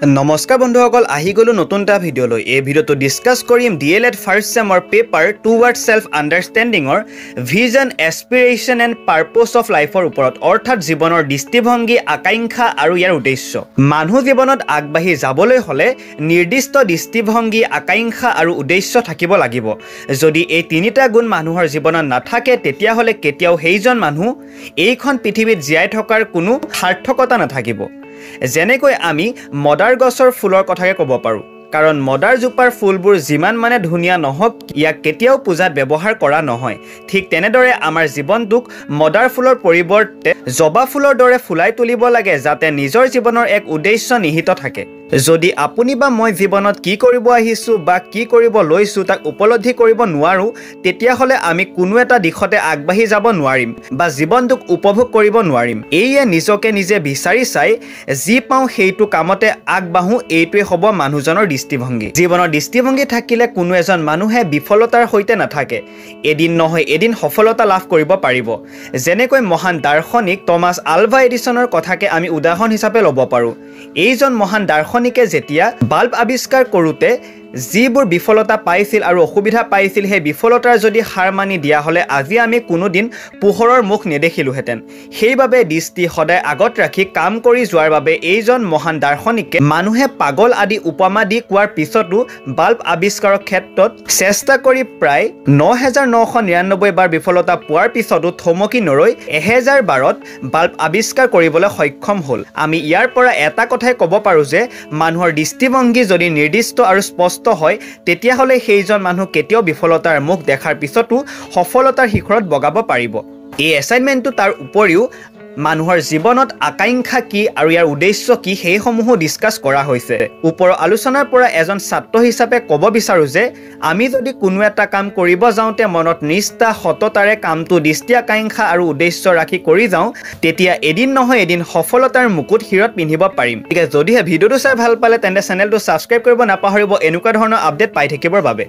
নমস্কাৰ বন্ধুসকল আহি গলো নতুন এটা ভিডিঅলৈ এই ভিডিঅটো ডিসকাস কৰিম ডিএলএড ফাৰ্ষ্ট সেমৰ পেপাৰ টুৱাৰ্ড সেলফ আন্ডাৰষ্টেণ্ডিংৰ vision aspiration and purpose of লাইফৰ ওপৰত অৰ্থাৎ জীৱনৰ দৃষ্টিভংগী আকাংক্ষা আৰু ইয়াৰ উদ্দেশ্য মানুহ জীৱনত আগবাঢ়ি যাবলৈ হলে নিৰ্দিষ্ট দৃষ্টিভংগী আকাংক্ষা আৰু উদ্দেশ্য থাকিব লাগিব যদি এই তিনিটা গুণ মানুহৰ জীৱনত নাথাকে তেতিয়া হলে কেতিয়াও সেইজন মানুহ এইখন পৃথিৱীত জীয়াই থকাৰ কোনো সাৰ্থকতা নাথাকিব যেনেকৈ আমি মদাৰ গছৰ ফুলৰ কথাকে ক'ব পাৰো কাৰণ মদাৰ জোপাৰ ফুলবোৰ যিমান মানে ধুনিয়া নহওক ইয়াক কেতিয়াও পূজাত ব্যৱহাৰ কৰা নহয় ঠিক তেনেদৰে আমাৰ জীৱনটোক মদাৰ ফুলৰ পৰিৱৰ্তে জবা ফুলৰ দৰে ফুলাই তুলিব লাগে যাতে নিজৰ জীৱনৰ এক উদ্দেশ্য নিহিত থাকে যদি আপুনি বা মই জীৱনত কি কৰিব আহিছো বা কি কৰিব লৈছো তাক উপলব্ধি কৰিব নোৱাৰো তেতিয়া হলে আমি কোনো এটা দিশতে আগবাঢ়ি যাব নোৱাৰিম বা জীৱনটোক উপভোগ কৰিব নোৱাৰিম এইয়ে নিজকে নিজে বিচাৰি চাই যি পাওঁ সেইটো কামতে আগবাঢ়ো এইটোৱে হ'ব মানুহজনৰ দৃষ্টিভংগী জীৱনৰ দৃষ্টিভংগী থাকিলে কোনো এজন মানুহে বিফলতাৰ হৈতে নাথাকে এদিন নহয় এদিন সফলতা লাভ কৰিব পাৰিব যেনেকৈ মহান দাৰ্শনিক টমাছ আলভা এডিসনৰ কথাকে আমি উদাহৰণ হিচাপে ল'ব পাৰো এইজন মহান দাৰ্শনিকে যেতিয়া বাল্ব আৱিষ্কাৰ কৰোতে যিবোৰ বিফলতা পাইছিল আৰু অসুবিধা পাইছিল সেই বিফলতাৰ যদি হাৰ মানি দিয়া হলে আজি আমি কোনো দিন পোহৰৰ মুখ নেদেখিলোহেঁতেন সেইবাবে দৃষ্টি সদায় আগত ৰাখি কাম কৰি যোৱাৰ বাবে এইজন মহান দাৰ্শনিকে মানুহে পাগল আদি উপমা দি কোৱাৰ পিছতো বাল্ব আৱিষ্কাৰৰ ক্ষেত্ৰত চেষ্টা কৰি প্ৰায় ৯৯৯৯ বাৰ বিফলতা পোৱাৰ পিছতো থমকি নৰৈ ১০০০ বাৰত বাল্ব আৱিষ্কাৰ কৰিবলৈ সক্ষম হ'ল আমি ইয়াৰ পৰা এটা কথাই ক'ব পাৰো যে মানুহৰ দৃষ্টিভংগী যদি নিৰ্দিষ্ট আৰু স্পষ্ট হয় তেতিয়া হলে সেইজন মানুহ কেতিয়াও বিফলতাৰ মুখ দেখাৰ পিছতো সফলতাৰ শিখৰত বগাব পাৰিব এই এছাইনমেণ্টটো তাৰ উপৰিও মানুহৰ জীৱনত আকাংক্ষা কি আৰু ইয়াৰ উদ্দেশ্য কি সেইসমূহ ডিসকাস কৰা হৈছে ওপৰৰ আলোচনাৰ পৰা এজন ছাত্ৰ হিচাপে ক'ব বিচাৰো যে আমি যদি কোনো এটা কাম কৰিব যাওঁতে মনত নিষ্ঠা সততাৰে কামটো দৃষ্টি আকাংক্ষা আৰু উদ্দেশ্য ৰাখি কৰি যাওঁ তেতিয়া এদিন নহয় এদিন সফলতাৰ মুকুট শিৰত পিন্ধিব পাৰিম ঠিক আছে যদিহে ভিডিঅ'টো চাই ভাল পালে তেন্তে চেনেলটো সাবস্ক্ৰাইব কৰিব নাপাহৰিব এনেকুৱা ধৰণৰ আপডেট পাই থাকিবৰ বাবে